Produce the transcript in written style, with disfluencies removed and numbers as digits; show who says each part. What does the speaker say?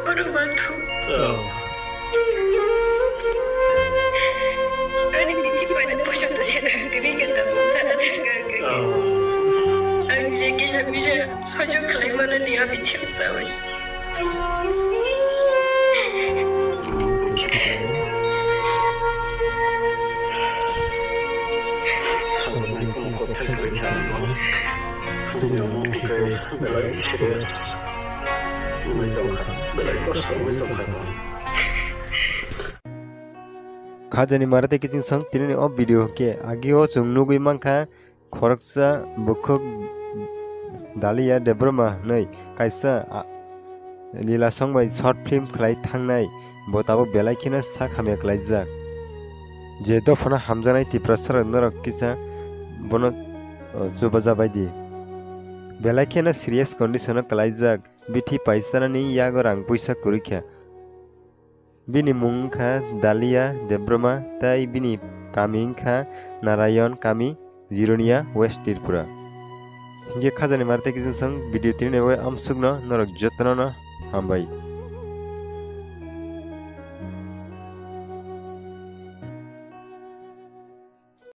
Speaker 1: Orang batu. Ani biti pada pojok tu saya keringat dan saya tergagap. Ani jadi bisa pojok kelai mana dia biti saya.
Speaker 2: Khajani marate kicing sang tinini o video ke agi o chungnugui mangkha khoraksa bukhuk Dalia Debroma nei kaisa lila songbai short film khlai thangnai botabo belai khina sak hamya khlaijak je dofana hamjanai tiprasar norok kisa bono chubaja baidi belai khina serious condition o khlaijak bithi paisanani yago rang puisa kurikha bini mungkha Dalia Debroma tai bini kami kha Narayan kami Jironia West Tripura Ge khajani marte kizin sang video tini ne amsugno norok jotno no hambai